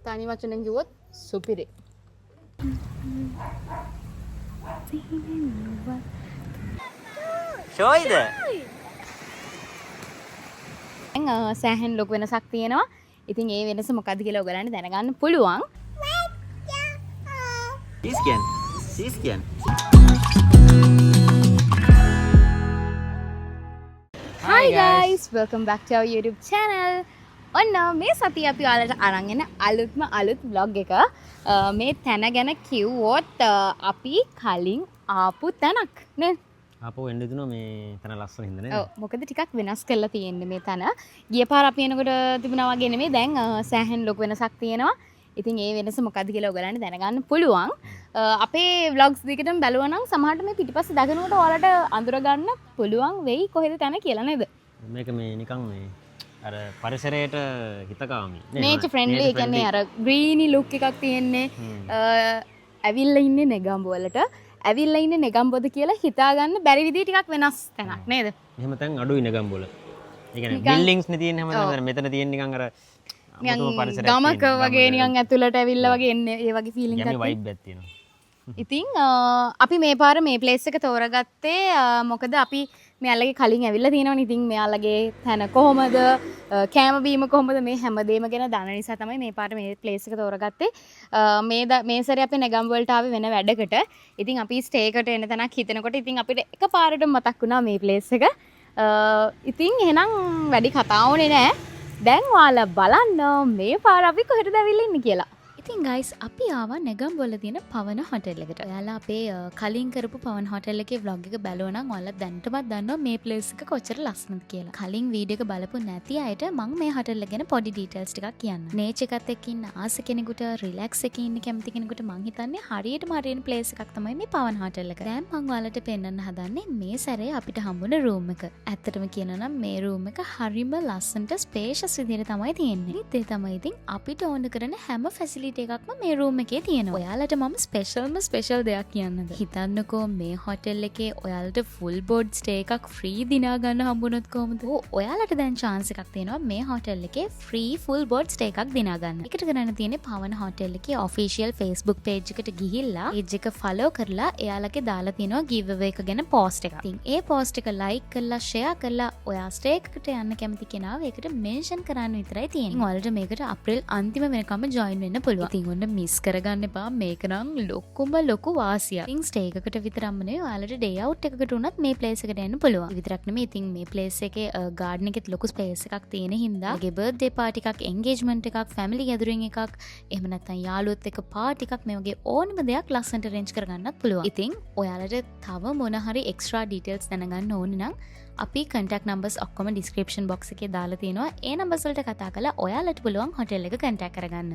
තනි වචනෙන් කිව්වොත් සුපිරි. ෂෝයිද? දැන් සෑහෙන ලොකු වෙනසක් තියෙනවා. ඉතින් ඒ වෙනස මොකද්ද කියලා ඔයගලන්ට දැනගන්න පුළුවන්. සීස් කියන්නේ. Hi guys, welcome back to our YouTube channel. ඔන්න මේ සතිය අපි ඔයාලට අරන් එන අලුත් vlog එක. මේ තැන ගැන කිව්වොත් අපි කලින් ආපු තැනක් නේ. ආපහු එන්න දුන මේ තන ලස්සන හින්දා නේද? ඔව් මොකද ටිකක් වෙනස් කරලා තියෙන්නේ මේ තැන. ගිය පාර අපි එනකොට තිබුණා වගේ නෙමෙයි දැන් සෑහෙන ලොකු වෙනසක් තියෙනවා. ඉතින් ඒ වෙනස මොකද්ද කියලා ඔයගලන්ට දැනගන්න පුළුවන්. අපේ vlogs දෙකටම බැලුවා නම් සමහරට මේ පිටිපස්සේ දකිනකොට ඔයාලට අඳුර ගන්න පුළුවන් වෙයි කොහෙද තැන කියලා නේද? මේක මේ නිකන් මේ අර පරිසරයට හිතකාමී නේ. nature friendly ඒ කියන්නේ අර greeny look එකක් තියෙන්නේ. ඇවිල්ලා ඉන්නේ නෙගම්බවලට. ඇවිල්ලා ඉන්නේ නෙගම්බොද කියලා හිතා ගන්න බැරි විදිහ ටිකක් වෙනස් තැනක් නේද? එහෙම තැන් අඩුයි නෙගම්බොල. ඒ කියන්නේ බිල්ඩින්ග්ස් නේ තියෙන්නේ හැමදාම. මෙතන තියෙන නිකන් අර ගමක වගේ නිකන් ඇතුළට ඇවිල්ලා වගේ එන්නේ ඒ වගේ ෆීලිං එකක්. යමි වයිබ් එකක් තියෙනවා. ඉතින් අපි මේ පාර මේ ප්ලේස් එක තෝරගත්තේ මොකද අපි මෙයාලගේ කලින් ඇවිල්ලා තියෙනවනේ. ඉතින් මෙයාලගේ තැන කොහොමද, කෑම බීම කොහොමද, මේ හැමදේම ගැන දන්න නිසා තමයි මේ පාර මේ ප්ලේස් එක තෝරගත්තේ. මේ සැරේ අපි නෙගම්බවලට ආවේ වෙන වැඩකට. ඉතින් අපි ස්ටේ එකට එන තැනක් හිතනකොට ඉතින් අපිට එකපාරට මතක් වුණා මේ ප්ලේස් එක. ඉතින් එහෙනම් වැඩි කතා වුණේ නැහැ. දැන් ඔයාලා බලන්න මේ පාර අපි කොහෙටද ඇවිල්ලා ඉන්නේ කියලා. ඉතින් ගයිස් අපි ආවා නෙගම්බොල තියෙන පවන හොටෙල් එකට. ඔයාලා අපේ කලින් කරපු පවන හොටෙල් එකේ vlog එක බැලුවා නම් ඔයාලා දැනටමත් දන්නවා මේ ප්ලේස් එක කොච්චර ලස්සනද කියලා. කලින් වීඩියෝ එක බලපු නැති අයට මම මේ හොටෙල් එක ගැන පොඩි ඩීටේල්ස් ටිකක් කියන්නම්. නේචර් එකත් එක්ක ඉන්න ආස කෙනෙකුට, රිලැක්ස් එකේ ඉන්න කැමති කෙනෙකුට මං හිතන්නේ හරියටම හරියන ප්ලේස් එකක් තමයි මේ පවන හොටෙල් එක. දැන් මං ඔයාලට පෙන්වන්න හදන්නේ මේ සැරේ අපිට හම්බුන රූම් එක. ඇත්තටම කියනවා නම් මේ රූම් එක හරිම ලස්සනට ස්පේෂස් විදිහට තමයි තියෙන්නේ. ඒ තමයි ඉතින් අපිට ඕන කරන හැම ෆැසිලිටි එකක්ම මේ රූම් එකේ තියෙනවා. ඔයාලට මම ස්පෙෂල් දෙයක් කියන්නද? හිතන්නකෝ මේ හොටෙල් එකේ ඔයාලට ෆුල් බෝඩ් ස්ටේ එකක් ෆ්‍රී දිනා ගන්න හම්බුනොත් කොහොමද? ඔයාලට දැන් chance එකක් තියෙනවා මේ හොටෙල් එකේ ෆ්‍රී ෆුල් බෝඩ් ස්ටේ එකක් දිනා ගන්න. ඒකට කරන්න තියෙන්නේ පවන හොටෙල් එකේ official Facebook page එකට ගිහිල්ලා page එක follow කරලා එයාලගේ දාලා තියෙනවා giveaway එක ගැන post එකක්. ඉතින් ඒ post එක like කරලා share කරලා ඔයා ස්ටේ එකකට යන්න කැමති කෙනාව ඒකට mention කරන්න විතරයි තියෙන්නේ. ඉතින් ඔයාලට මේකට අප්‍රේල් අන්තිම වෙනකම් join වෙන්න පුළුවන්. ඉතින් මිස් කරගන්න එපා. මේක නම් ලොකු වාසියක්. ඉතින් ස්ටේ එකකට විතරක්ම නෙවෙයි ඔයාලට ඩේ අවුට් එකකට උනත් මේ ප්ලේස් එකට එන්න පුළුවන්. විතරක් නෙමෙයි ඉතින් මේ ප්ලේස් එකේ ගාඩන් එකෙත් ලොකු ස්පේස් එකක් තියෙන හින්දා ඔයගේ බර්ත්ඩේ පාටි එකක්, එන්ගේජ්මන්ට් එකක්, ෆැමිලි ගැදරින් එකක්, එහෙම නැත්නම් යාළුවොත් එක්ක පාටි එකක් මේ වගේ ඕනම දෙයක් ලස්සනට arrange කරගන්නත් පුළුවන්. ඉතින් ඔයාලට තව මොන හරි extra details දැනගන්න ඕන නම් අපි contact numbers ඔක්කොම description box එකේ දාලා තියෙනවා. ඒ numbers වලට කතා කරලා ඔයාලට පුළුවන් hotel එක contact කරගන්න.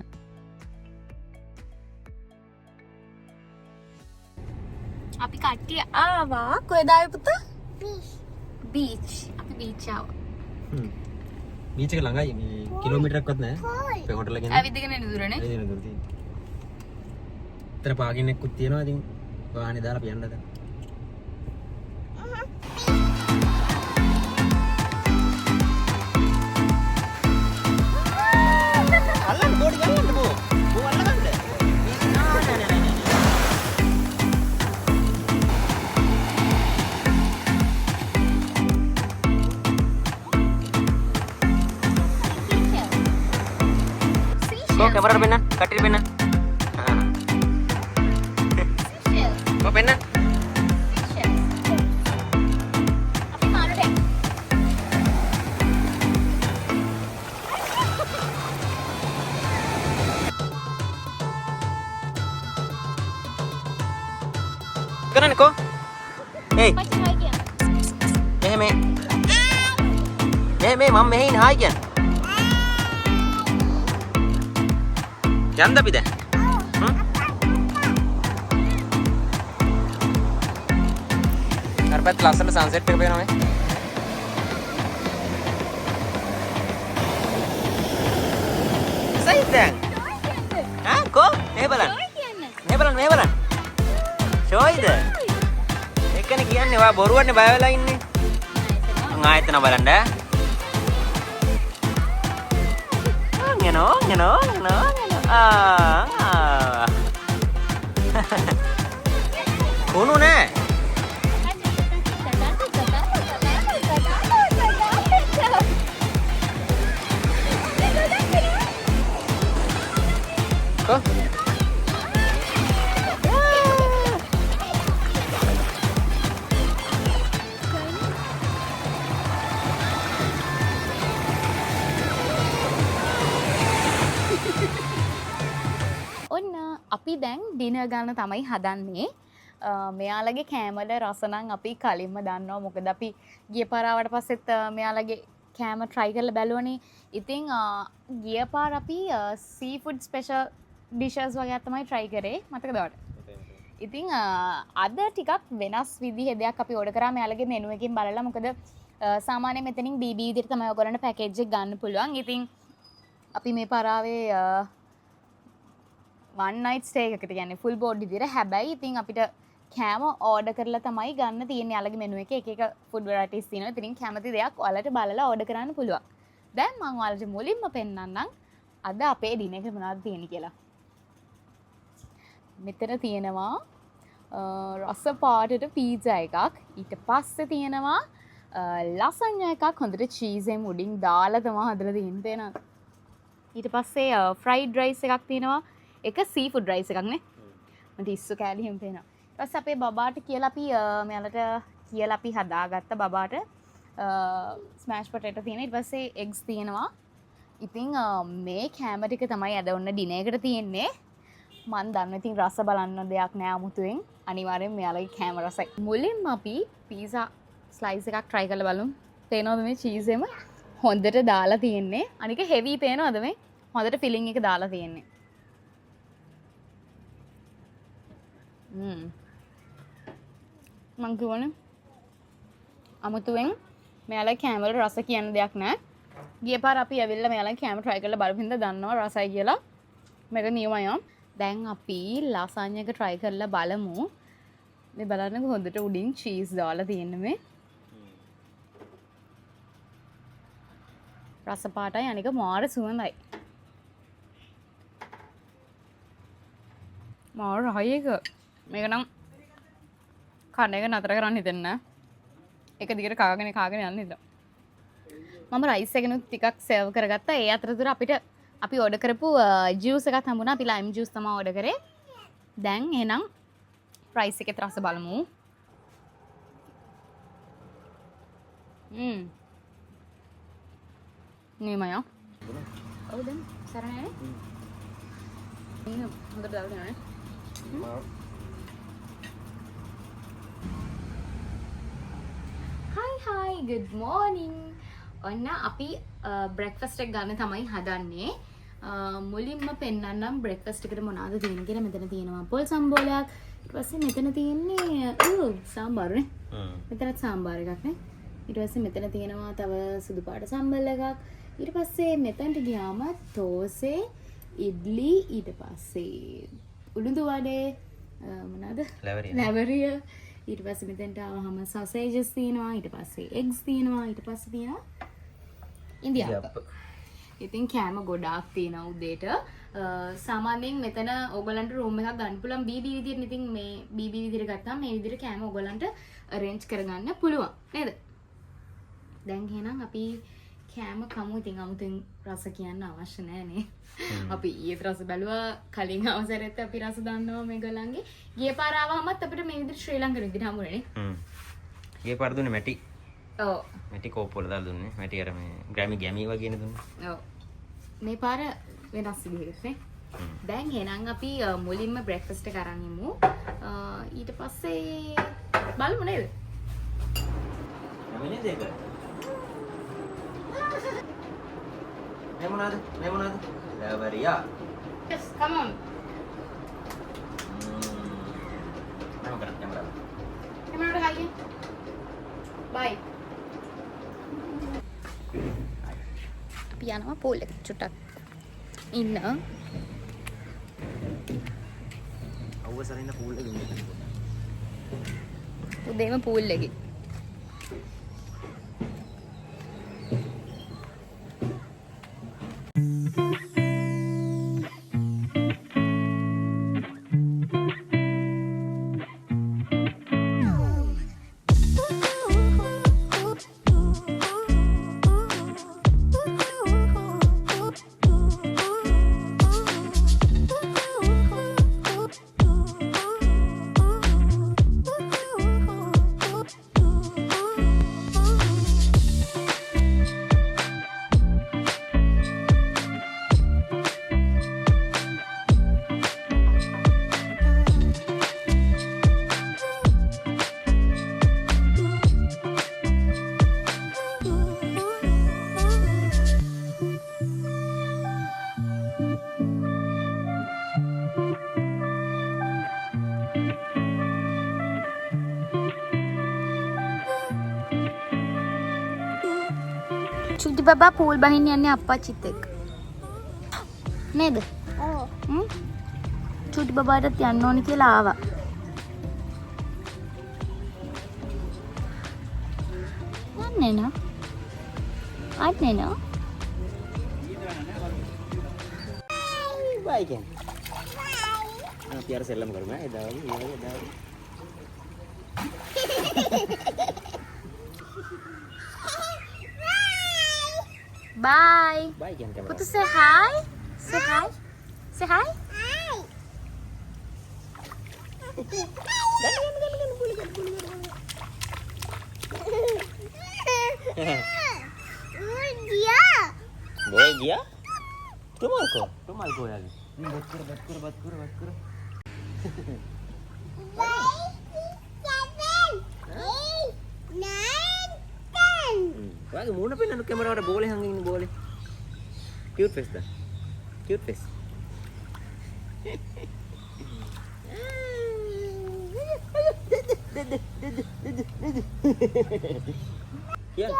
අපි කට්ටිය ආවා කොහෙද ආවේ පුතා? බීච්. අපි බීච් ආවා. බීච් එක ළඟයි මේ කිලෝමීටරයක්වත් නැහැ. අපේ හොටල් එකෙන්. ඇවිදගෙන එන දුරනේ. ඇවිදගෙන දුර තියෙන්නේ. ඉතර පාගින් එක්කුත් තියෙනවා. ඉතින් වාහනේ දාලා පියන්න දැන්. අල්ලන්න බෝඩි ගන්න බෝ. බෝ අල්ලගන්න. Kok kamera benar? Katil benar? Kok benar? Kanan ko? Hey. මේ මම මෙහෙ ඉන්න හායි කියන්නේ. යන්න අපි දැන්. අරපත් ලස්සන සන්සෙට් එක පේනවා මේ. සයිද දැන්. කො? මේ බලන්න. මේ බලන්න. ෂෝයිද? එකනේ කියන්නේ ඔයා බොරුවන්නේ බය වෙලා ඉන්නේ. මං ආයෙත් බලන්න ඈ. You know. කුණු නෑ. කො? ඔන්න අපි දැන් ඩිනර් ගන්න තමයි හදන්නේ. මෙයාලගේ කෑමල රස නම් අපි කලින්ම දන්නවා. මොකද අපි ගිය පාර ආවට පස්සෙත් මෙයාලගේ කෑම try කරලා බැලුවනේ. ඉතින් ගිය පාර අපි seafood special dishes වගේ තමයි try කරේ. මතකද ඔයාලට? ඉතින් අද ටිකක් වෙනස් විදිහේ දෙයක් අපි order කරා මෙයාලගේ menu එකකින් බලලා. මොකද සාමාන්‍යයෙන් මෙතනින් BB විදිහට තමයි ඔයගොල්ලන්ට package එක ගන්න පුළුවන්. ඉතින් අපි මේ පාරාවේ one night stay එකකට කියන්නේ full board විදිහට. හැබැයි ඉතින් අපිට කෑම order කරලා තමයි ගන්න තියෙන්නේ. යාළගේ menu එකේ එක එක food varieties තියෙනවා. ඉතින් කැමති දෙයක් ඔයාලට බලලා order කරන්න පුළුවන්. දැන් මම ඔයාලට මුලින්ම පෙන්නන්නම් අද අපේ dinner එකේ මොනවද තියෙන්නේ කියලා. මෙතන තියෙනවා රස පාටට පීසා එකක්. ඊට පස්සේ තියෙනවා ලසඤ්ඤා එකක්. හොඳට cheese එක උඩින් දාලා තමයි හදලා තියෙන්නේ. ඊට පස්සේ fried rice එකක් තියෙනවා. එක seafood rice එකක් නේ. මට ඉස්සු කෑලි හිම් පේනවා. ඊට පස්සේ අපේ බබාට කියලා අපි මෙයාලට කියලා අපි හදාගත්ත බබාට smash potato තියෙනවා. ඊට පස්සේ eggs තියෙනවා. ඉතින් මේ කෑම ටික තමයි අද ඔන්න ඩිනර් එකට තියෙන්නේ. මම දන්නවා ඉතින් රස බලන්න දෙයක් නෑ අමුතුවෙන්. අනිවාර්යෙන් මෙයාලගේ කෑම රසයි. මුලින්ම අපි pizza slice එකක් try කරලා බලමු. තේනවද මේ cheese එම හොඳට දාලා තියෙන්නේ. අනික heavy පේනවද මේ? හොඳට filling එක දාලා තියෙන්නේ. මං කියවනේ අමුතුවෙන් මෙයාලා කෑම වල රස කියන දෙයක් නෑ. ගිය පාර අපි ඇවිල්ලා මෙයාලා කෑම try කරලා බලපු හින්දා දන්නවා රසයි කියලා. මේක නියමයි. දැන් අපි ලසඤ්ඤා එක try කරලා බලමු. මේ බලන්නකො හොඳට උඩින් cheese දාලා තියෙන්නේ මේ. රස පාටයි අනික මාර සුවඳයි. මාර රහයි එක. මේක නම් කන එක නතර කරන්න හිතෙන්නේ නැහැ. එක දිගට කාගෙන යන්න හිතා. මම රයිස් එකනුත් ටිකක් සර්ව් කරගත්තා. ඒ අතරතුර අපිට අපි ඕඩර් කරපු ජූස් එකක් හම්බුණා. අපි ලයිම් ජූස් තමයි ඕඩර් කරේ. දැන් එහෙනම් රයිස් එකේ රස බලමු. නියමයි. ඔව් දැන් සරණයි. හොඳට දාලා දෙනවා. Hi, good morning. ඔන්න අපි breakfast එක ගන්න තමයි හදන්නේ. මුලින්ම පෙන්නන්නම් breakfast එකට මොනවද තියෙන්නේ කියලා. මෙතන තියෙනවා පොල් සම්බෝලයක්. ඊට පස්සේ මෙතන තියෙන්නේ සාම්බාර නේ. මෙතනත් සාම්බාර එකක් නේ. ඊට පස්සේ මෙතන තියෙනවා තව සුදු පාට සම්බල් එකක්. ඊට පස්සේ මෙතනට ගියාම තෝසේ, ඉඩ්ලි, ඊට පස්සේ උළුදු වඩේ මොනවාද? ලැවරිය. ඊට පස්සේ මෙතෙන්ට ආවම sausages තියෙනවා. ඊට පස්සේ eggs තියෙනවා. ඊට පස්සේ තියෙනවා ඉන්දියාප්ප. ඉතින් කෑම ගොඩාක් තියෙනවා උදේට. සාමාන්‍යයෙන් මෙතන ඕගලන්ට රූම් එකක් ගන්න පුළුවන් BB විදියට. ඉතින් මේ BB විදියට ගත්තාම මේ විදියට කෑම ඕගලන්ට arrange කරගන්න පුළුවන් නේද? දැන් එහෙනම් අපි කෑම කමු. ඉතින් 아무තෙන් රස කියන්න අවශ්‍ය නැහැ. අපි ඊයේ රස බැලුවා. කලින් අවසරෙත් අපි රස දන්නවා මේගොල්ලන්ගේ. ගිය පාර ආවමත් අපිට මේ විදිහට ශ්‍රී ලංකන විදිහට හම්බුනේ නේ. ගිය පාර දුන්නේ මැටි. ඔව්. මැටි කෝප් වල දාලා දුන්නේ. මැටි අර මේ ග්‍රැමි වගේනේ දුන්නේ. ඔව්. මේ පාර වෙනස් විදිහකට නේ. දැන් එහෙනම් අපි මුලින්ම බ්‍රෙක්ෆාස්ට් එක අරන් ඉමු. ඊට පස්සේ බලමු නේද? මේ නේද ඒක? මේ මොනවාද? ලැවරියා. Yes, come on. Nama kena kamera. Kamera udah kali. Bye. අපි යනවා පූල් එකට චුට්ටක් ඉන්න. අවසරින්න පූල් එකේ ඉන්න. උදේම පූල් එකේ. චුටි බබා පූල් බහින්න යන්නේ අප්පච්චිත් එක්ක. නේද? ඔව්. චුටි බබාටත් යන්න ඕනි කියලා ආවා. යන්නේ නෝ. ආන්නේ නෝ. බයි කියන්නේ. අපි අර සෙල්ලම් කරමු ඈ එදා වගේ එදා වගේ. Bye. බයි කියන්නේ Putu say hi. Say hi. Say hi. Boy dia? Tumal ko lagi. Bat kuro. Wah, muna pa nanu camera wala boleh hangin boleh. Cute face dah. Cute face. Kian.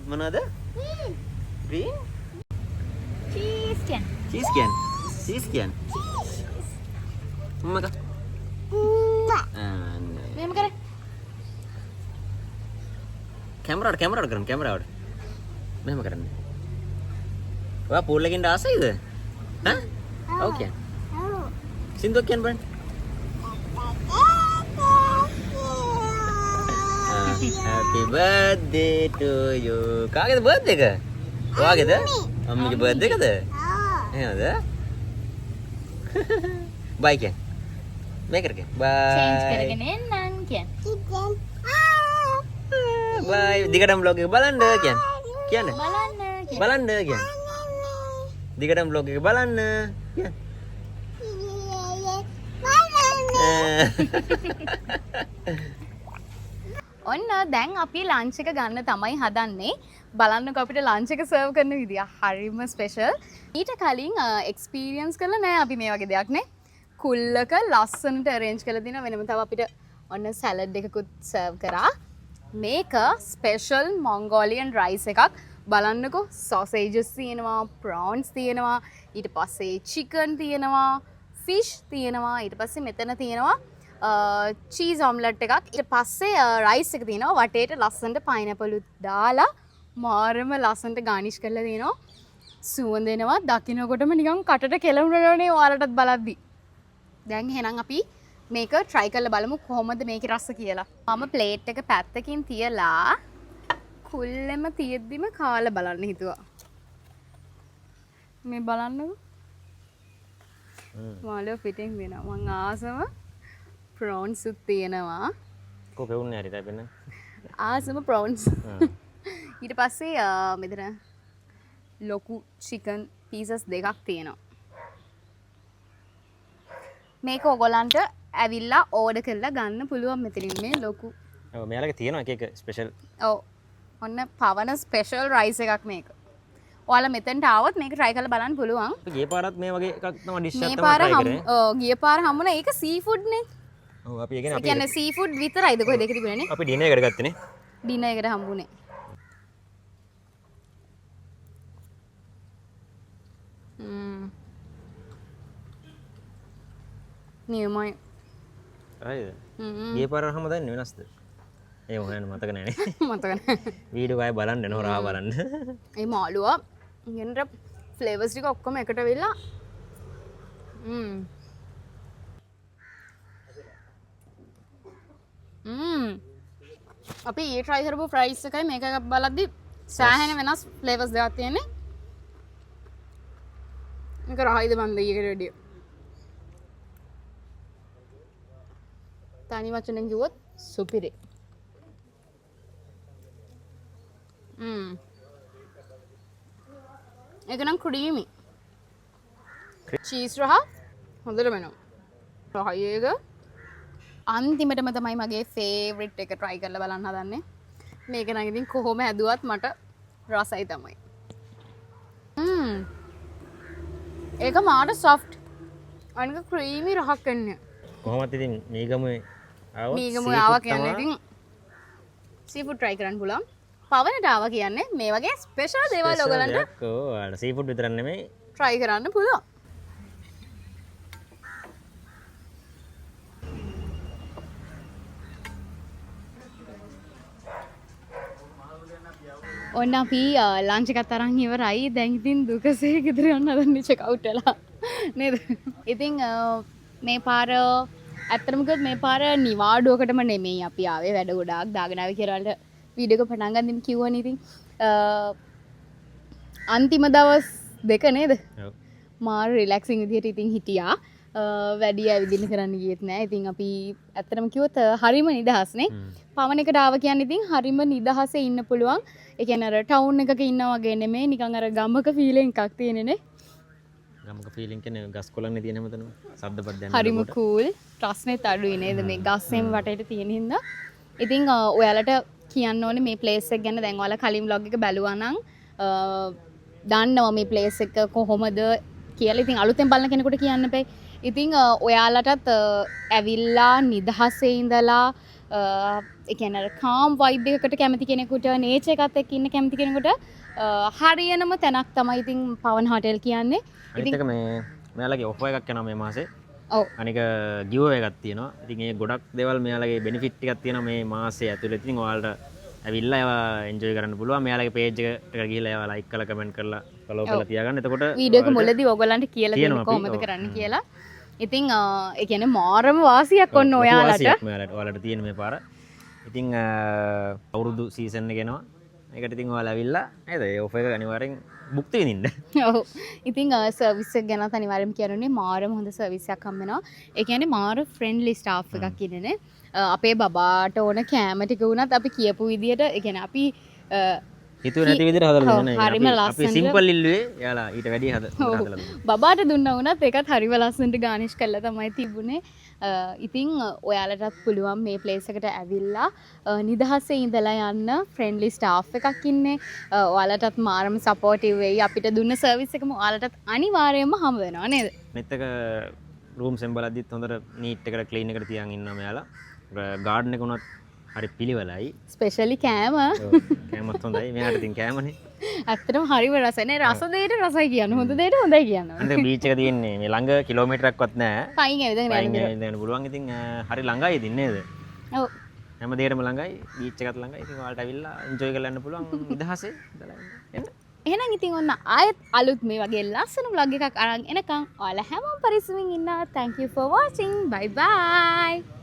Mana ada? Green? Cheese can. Cheese can. Cheese can. Mama ka? Mem kare. Camera out. Mema කරන්නේ. ඔයා pool එකෙන් ආසයිද? ඈ? ඔව් කියන්න. සින්දුවක් කියන්න බලන්න. Happy birthday to you. කාගේද බර්ත්ඩේ එක? ඔයාගේද? අම්මිගේ බර්ත්ඩේ එකද? එහෙමද? බයි කියන්න. මේකට කියන්න. Change බයි. කරගෙන එන්නම් කියන්න. බයි. දිගටම vlog එක බලන්න කියන්න. කියන්න. බලන්න කියන්න. බලන්න කියන්න. දිගටම vlog එක බලන්න කියන්න. ඔන්න දැන් අපි ලන්ච් එක ගන්න තමයි හදන්නේ. බලන්නකො අපිට ලන්ච් එක සර්ව් කරන විදිය හරිම ස්පෙෂල්. ඊට කලින් එක්ස්පීරියන්ස් කරලා නැහැ අපි මේ වගේ දෙයක් නේ. කුල්ලක ලස්සනට arrange කරලා දිනවා. වෙනම තව අපිට ඔන්න සැලඩ් එකකුත් සර්ව් කරා. මේක ස්පෙෂල් මොන්ගෝලියන් රයිස් එකක්. බලන්නකො සොසේජස් තියෙනවා, ප්‍රෝන්ස් තියෙනවා, ඊට පස්සේ චිකන් තියෙනවා, ෆිෂ් තියෙනවා, ඊට පස්සේ මෙතන තියෙනවා චීස් ඔම්ලට් එකක්. ඊට පස්සේ රයිස් එක තියෙනවා. වටේට ලස්සනට පයිනැපල් උත් දාලා මාරම ලස්සනට ගානිෂ් කරලා තියෙනවා. සුවඳ එනවා. දකින්නකොටම නිකන් කටට කෙලවුනනේ ඔයාලටත් බලද්දි. දැන් එහෙනම් අපි මේක try කරලා බලමු කොහොමද මේකේ රස කියලා. මම ප්ලේට් එක පැත්තකින් තියලා කුල්ලෙම තියෙද්දිම කාලා බලන්න හිතුවා. මේ බලන්නකො. මාළු පිටින් දෙනවා. මං ආසම ප්‍රෝන්ස් උත් තියෙනවා. කොපේ උන්නේ හරි තැපෙන්න. ආසම ප්‍රෝන්ස්. ඊට පස්සේ මෙතන ලොකු චිකන් පීසස් දෙකක් තියෙනවා. මේක ඔයගොල්ලන්ට ඇවිල්ලා ඕඩර් කරලා ගන්න පුළුවන් මෙතනින් මේ ලොකු. ඔව් මෙයාලගේ තියෙනවා එක ස්පෙෂල්. ඔව්. ඔන්න පවන ස්පෙෂල් රයිස් එකක් මේක. ඔයාලා මෙතෙන්ට ආවොත් මේක try කරලා බලන්න පුළුවන්. ගිය පාරත් මේ වගේ එකක් තමයි ඩිෂ් එකක් මේ තමයි පාර try කරේ. ඔව් ගිය පාර හම්බුණා ඒක සී ෆුඩ් නේ. ඔව් අපි ඒ කියන්නේ සී ෆුඩ් විතරයිද කොහෙද ඒක තිබුණේ නේ? අපි ඩිනර් එකට ගත්තනේ. ඩිනර් එකට හම්බුනේ. නියමයි. හරිද? ගිය පාර හැම දන්නේ වෙනස්ද? ඒ මොකද මතක නැහැ නේ. මතක නැහැ. වීඩියෝ ආයෙ බලන්න එන හොරා බලන්න. මේ මාළුවා ඉගෙනට ෆ්ලේවර්ස් ටික ඔක්කොම එකට වෙලා අපි ඊ try කරපු ෆ්‍රයිස් එකයි මේක බලද්දි සෑහෙන වෙනස් ෆ්ලේවර්ස් දෙකක් තියෙන්නේ. මේක රහයිද බන්ද ඊකට වැඩිය. තනි වචනෙන් කිව්වොත් සුපිරි. ඒක නම් ක්‍රීමි. චීස් රහ හොඳට වෙනවා. රහයි එක අන්තිමටම තමයි මගේ ෆේවරිට් එක try කරලා බලන්න හදන්නේ. මේක නම් ඉතින් කොහොම හැදුවත් මට රසයි තමයි. ඒක මාට soft. අනික ක්‍රීමි රහක් එන්නේ. කොහොමද ඉතින් මේගමුවේ ආව මේගමුවේ ආවා කියන්නේ ඉතින් සීෆුඩ් try කරන්න පුළුවන්. පවනට ආවා කියන්නේ මේ වගේ ස්පෙෂල් දේවල් ඔයගලන්ට සීෆුඩ් විතරක් නෙමෙයි try කරන්න පුළුවන්. ඔන්න අපි ලංච් එකත් අරන් ඉවරයි. දැන් ඉතින් දුකසේ ගෙදර යන්න හදන්නේ චෙක් අවුට් වෙලා නේද? ඉතින් මේ පාර ඇත්තටම කිව්වොත් මේ පාර නිවාඩුවකටම නෙමෙයි අපි ආවේ. වැඩ ගොඩාක් දාගෙන ආවේ කියලා වලට වීඩියෝ එක පටන් ගන්න කිව්වනේ ඉතින්. අන්තිම දවස් දෙක නේද? ඔව්. මාර රිලැක්සින් විදිහට ඉතින් හිටියා. වැඩි ඇවිදින්න කරන්න ගියෙත් නෑ. ඉතින් අපි ඇත්තටම කිව්වොත් හරිම නිදහස්නේ. පවන එකට ආව කියන්නේ ඉතින් හරිම නිදහසේ ඉන්න පුළුවන්. ඒ කියන්නේ අර ටවුන් එකක ඉන්නා වගේ නෙමෙයි නිකන් අර ගමක ෆීලිං එකක් තියෙන්නේ නේ. ගමක ෆීලිං කියන්නේ ගස් කොළන්නේ තියෙන හැමතැනම ශබ්ද පද්‍යයන් හරිම කූල්. රස්නෙත් අඩුයි නේද මේ ගස්සෙන් වටේට තියෙන හින්දා. ඉතින් ඔයාලට කියන්න ඕනේ මේ ප්ලේස් එක ගැන. දැන් ඔයාලා කලින් vlog එක බැලුවා නම් දන්නවා මේ ප්ලේස් එක කොහොමද කියලා. ඉතින් අලුතෙන් බලන කෙනෙකුට කියන්න බෑ. ඉතින් ඔයාලටත් ඇවිල්ලා නිදහසේ ඉඳලා ඒ කියන්නේ කාම් වයිබ් එකකට කැමති කෙනෙකුට නේචර් එකත් එක්ක ඉන්න කැමති කෙනෙකුට හරියනම තැනක් තමයි ඉතින් පවන් හොටෙල් කියන්නේ. අනිත් එක මේ මෙයාලගේ ඔෆර් එකක් යනවා මේ මාසේ. ඔව්. අනික ගිව් එකක් තියෙනවා. ඉතින් ඒ ගොඩක් දේවල් මෙයාලගේ බෙනිෆිට් ටිකක් තියෙනවා මේ මාසේ ඇතුළේ. ඉතින් ඔයාලට ඇවිල්ලා ඒවා එන්ජොයි කරන්න පුළුවන්. මෙයාලගේ පේජ් එකට ගිහිල්ලා ඒවා ලයික් කරලා කමෙන්ට් කරලා ෆලෝ කරලා තියාගන්න. එතකොට වීඩියෝ එක මුලදී ඔයගලන්ට කියලා දෙන්න කොහොමද කරන්න කියලා. ඉතින් ඒ කියන්නේ මාරම වාසියක් ඔන්න ඔයාලට. ඔයාලට තියෙන මේ පාර. ඉතින් අවුරුදු සීසන් එක එනවා. ඒකට ඉතින් ඔයාලා ඇවිල්ලා නේද? ඒ ඔෆර් එක අනිවාර්යෙන් බුක්ති විඳින්න. ඔව්. ඉතින් සර්විස් එක ගැන අනිවාර්යයෙන්ම කියනුනේ මාරම හොඳ සර්විස් එකක් හම්බ වෙනවා. ඒ කියන්නේ මාර ෆ්‍රෙන්ඩ්ලි ස්ටාෆ් එකක් ඉන්නනේ. අපේ බබාට ඕන කැම ටික වුණත් අපි කියපු විදියට ඒ කියන්නේ අපි හිතුවේ නැති විදිහට හදලා දුන්නා නේ. හරිම අපි සිම්පල් ඉල්ලුවේ. එයාලා ඊට වැඩි හදලා දුන්නා. බබාට දුන්නා වුණත් ඒකත් හරිම ලස්සනට ගානිෂ් කරලා තමයි තිබුණේ. ඉතින් ඔයාලටත් පුළුවන් මේ ප්ලේස් එකට ඇවිල්ලා නිදහසේ ඉඳලා යන්න. ෆ්‍රෙන්ඩ්ලි ස්ටාෆ් එකක් ඉන්නේ. ඔයාලටත් මාරම සපෝටිව් වෙයි. අපිට දුන්න සර්විස් එකම ඔයාලටත් අනිවාර්යයෙන්ම හම්බ වෙනවා නේද? මෙත් එක රූම්ස් එම් බලද්දිත් හොඳට නීට් එකට ක්ලීන් එකට තියන් ඉන්නවා මෙයාලා. ගාඩන් එක උනත් හරි පිළිවෙලයි. ස්පෙෂලි කෑම. කෑමත් හොඳයි. මෙයාට ඉතින් කෑමනේ. ඇත්තටම හරිම රසයි නේ. රස දෙයට රසයි කියන්න. හොඳ දෙයට හොඳයි කියන්න. අන්තිම බීච් එක තියෙන්නේ මේ ළඟ කිලෝමීටරයක්වත් නැහැ. පයින් ඇවිදගෙන යන්න පුළුවන්. ඉතින් හරි ළඟයි ඉතින් නේද? ඔව්. හැම දෙයකටම ළඟයි. බීච් එකත් ළඟයි. ඉතින් ඔයාලට ඇවිල්ලා එන්ජොයි කරලා යන්න පුළුවන් නිදහසේ ඉඳලා එන්න. එහෙනම් ඉතින් ඔන්න ආයෙත් අලුත් මේ වගේ ලස්සන vlog එකක් අරන් එනකම් ඔයාලා හැමෝම පරිස්සමින් ඉන්න. Thank you for watching. Bye bye.